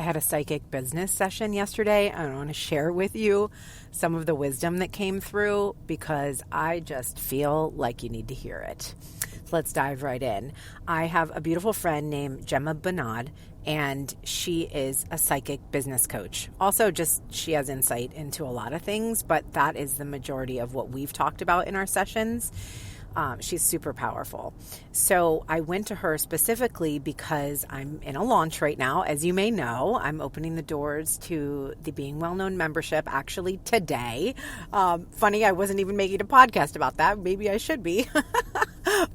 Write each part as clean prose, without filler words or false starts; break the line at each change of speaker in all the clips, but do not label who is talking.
had a psychic business session yesterday. I want to share with you some of the wisdom that came through because I just feel like you need to hear it. Let's dive right in. I have a beautiful friend named Gemma Bernard, and she is a psychic business coach. Also, she has insight into a lot of things, but that is the majority of what we've talked about in our sessions. She's super powerful. So I went to her specifically because I'm in a launch right now. As you may know, I'm opening the doors to the Being Well-Known membership actually today. Funny, I wasn't even making a podcast about that. Maybe I should be.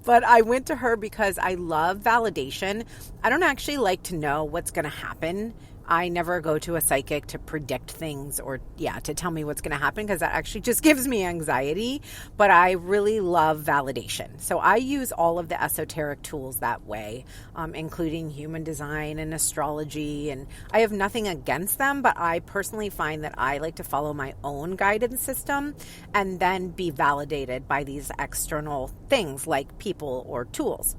But I went to her because I love validation. I don't actually like to know what's going to happen. I never go to a psychic to predict things or, to tell me what's going to happen because that actually just gives me anxiety. But I really love validation. So I use all of the esoteric tools that way, including human design and astrology. And I have nothing against them, but I personally find that I like to follow my own guidance system and then be validated by these external things like people or tools.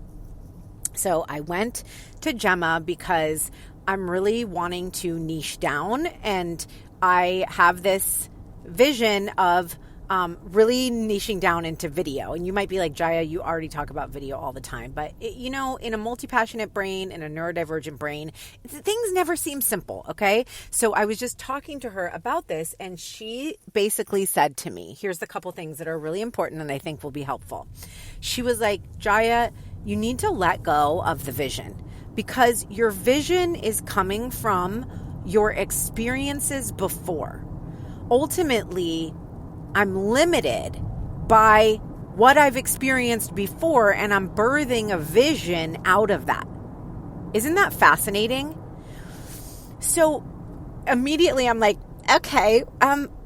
So I went to Gemma because I'm really wanting to niche down, and I have this vision of really niching down into video. And you might be like, Jaya, you already talk about video all the time. But, in a multi-passionate brain, in a neurodivergent brain, things never seem simple, okay? So I was just talking to her about this, and she basically said to me, here's the couple things that are really important and I think will be helpful. She was like, Jaya, you need to let go of the vision. Because your vision is coming from your experiences before. Ultimately, I'm limited by what I've experienced before, and I'm birthing a vision out of that. Isn't that fascinating? So immediately I'm like, okay,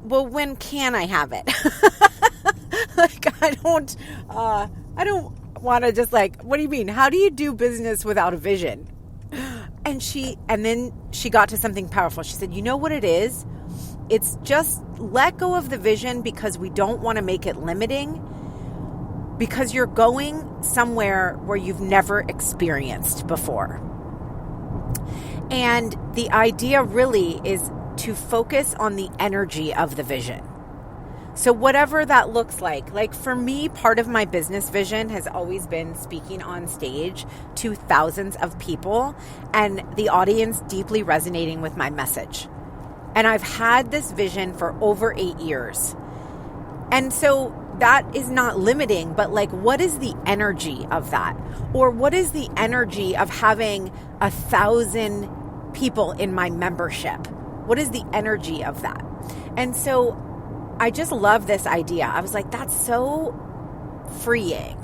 well, when can I have it? I don't want to just what do you mean? How do you do business without a vision? And then she got to something powerful. She said, you know what it is? It's just let go of the vision because we don't want to make it limiting, because you're going somewhere where you've never experienced before. And the idea really is to focus on the energy of the vision. So whatever that looks like for me, part of my business vision has always been speaking on stage to thousands of people and the audience deeply resonating with my message. And I've had this vision for over 8 years. And so that is not limiting, but what is the energy of that? Or what is the energy of having 1,000 people in my membership? What is the energy of that? And so I just love this idea. I was like, that's so freeing.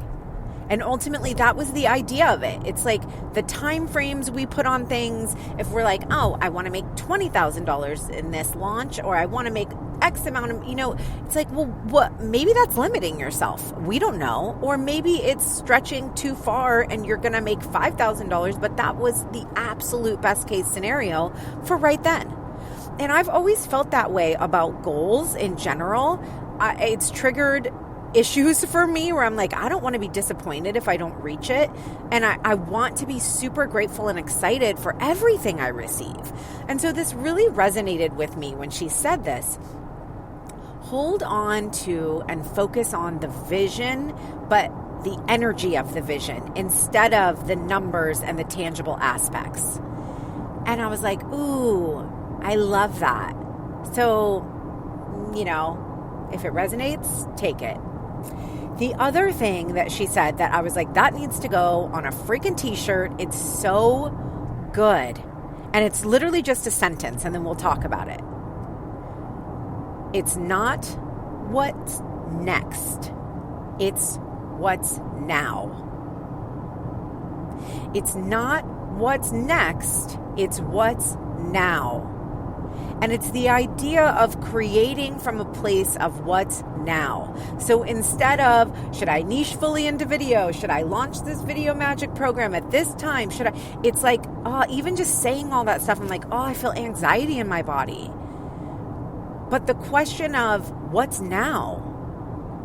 And ultimately, that was the idea of it. It's like the time frames we put on things. If we're like, oh, I want to make $20,000 in this launch, or I want to make X amount of, it's like, well, what? Maybe that's limiting yourself. We don't know. Or maybe it's stretching too far and you're going to make $5,000, but that was the absolute best case scenario for right then. And I've always felt that way about goals in general. It's triggered issues for me where I'm like, I don't want to be disappointed if I don't reach it. And I want to be super grateful and excited for everything I receive. And so this really resonated with me when she said this. Hold on to and focus on the vision, but the energy of the vision instead of the numbers and the tangible aspects. And I was like, ooh, I love that. So, if it resonates, take it. The other thing that she said that I was like, that needs to go on a freaking t-shirt. It's so good. And it's literally just a sentence, and then we'll talk about it. It's not what's next. It's what's now. It's not what's next. It's what's now. And it's the idea of creating from a place of what's now. So instead of, should I niche fully into video? Should I launch this video magic program at this time? It's like, even just saying all that stuff, I'm like, I feel anxiety in my body. But the question of what's now?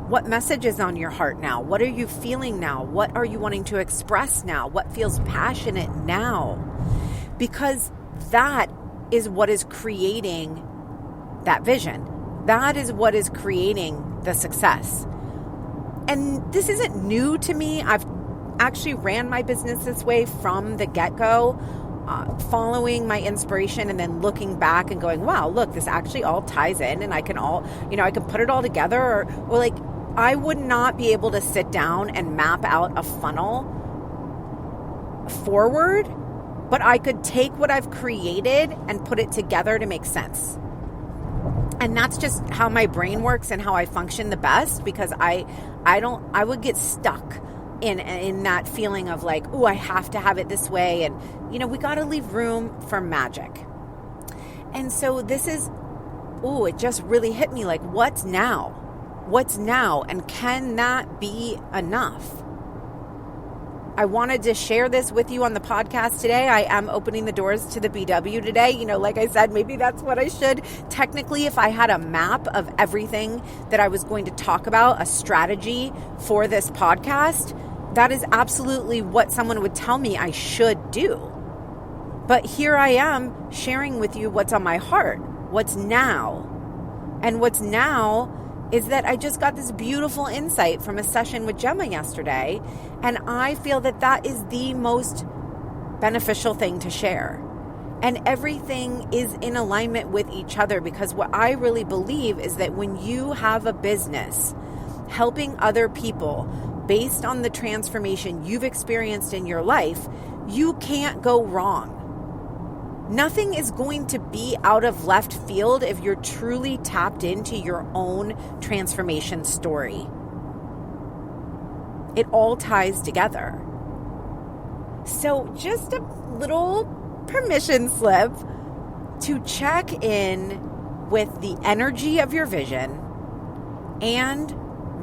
What message is on your heart now? What are you feeling now? What are you wanting to express now? What feels passionate now? Because that is what is creating that vision. That is what is creating the success. And this isn't new to me. I've actually ran my business this way from the get-go, following my inspiration and then looking back and going, wow, look, this actually all ties in, and I can put it all together. Or like, I would not be able to sit down and map out a funnel forward, but I could take what I've created and put it together to make sense. And that's just how my brain works and how I function the best, because I would get stuck in that feeling of like, oh, I have to have it this way. And, we got to leave room for magic. And so this is, it just really hit me like, what's now? What's now? And can that be enough? I wanted to share this with you on the podcast today. I am opening the doors to the BW today. Like I said, maybe that's what I should. Technically, if I had a map of everything that I was going to talk about, a strategy for this podcast, that is absolutely what someone would tell me I should do. But here I am sharing with you what's on my heart, what's now. And what's now is that I just got this beautiful insight from a session with Gemma yesterday, and I feel that that is the most beneficial thing to share. And everything is in alignment with each other, because what I really believe is that when you have a business helping other people based on the transformation you've experienced in your life, you can't go wrong. Nothing is going to be out of left field if you're truly tapped into your own transformation story. It all ties together. So just a little permission slip to check in with the energy of your vision and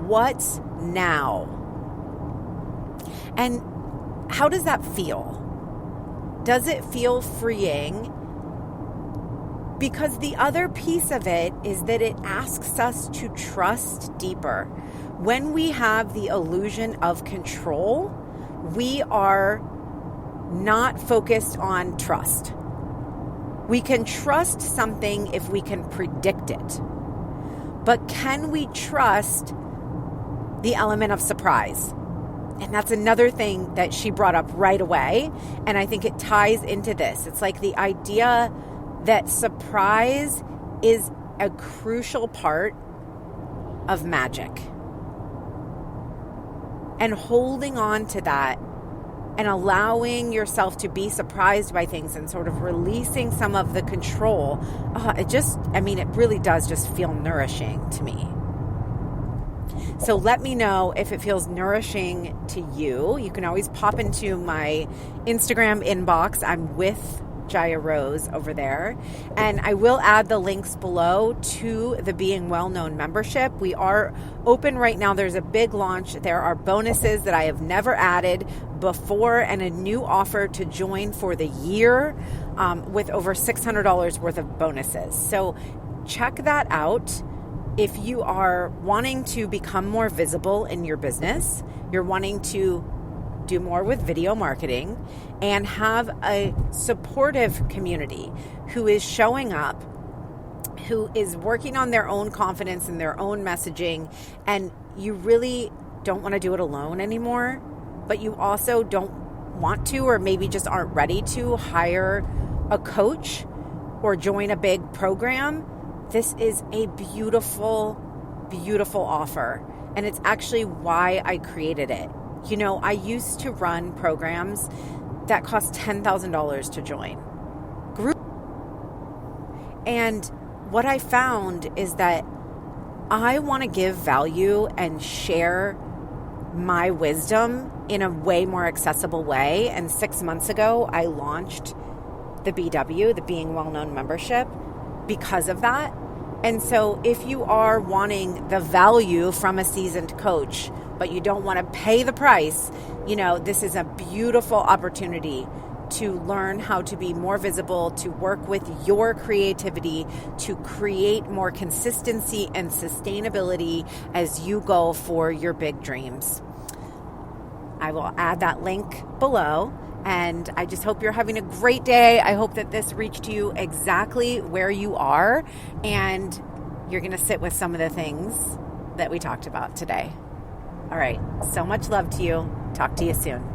what's now. And how does that feel? Does it feel freeing? Because the other piece of it is that it asks us to trust deeper. When we have the illusion of control, we are not focused on trust. We can trust something if we can predict it. But can we trust the element of surprise? And that's another thing that she brought up right away. And I think it ties into this. It's like the idea that surprise is a crucial part of magic. And holding on to that and allowing yourself to be surprised by things and sort of releasing some of the control, it really does just feel nourishing to me. So let me know if it feels nourishing to you. You can always pop into my Instagram inbox. I'm with Jaya Rose over there. And I will add the links below to the Being Well Known membership. We are open right now. There's a big launch. There are bonuses that I have never added before and a new offer to join for the year with over $600 worth of bonuses. So check that out. If you are wanting to become more visible in your business, you're wanting to do more with video marketing and have a supportive community who is showing up, who is working on their own confidence and their own messaging, and you really don't want to do it alone anymore, but you also don't want to, or maybe just aren't ready to hire a coach or join a big program, this is a beautiful, beautiful offer. And it's actually why I created it. I used to run programs that cost $10,000 to join. And what I found is that I want to give value and share my wisdom in a way more accessible way. And 6 months ago, I launched the BW, the Being Well Known membership, because of that. And so if you are wanting the value from a seasoned coach, but you don't want to pay the price, this is a beautiful opportunity to learn how to be more visible, to work with your creativity, to create more consistency and sustainability as you go for your big dreams. I will add that link below. And I just hope you're having a great day. I hope that this reached you exactly where you are, and you're going to sit with some of the things that we talked about today. All right. So much love to you. Talk to you soon.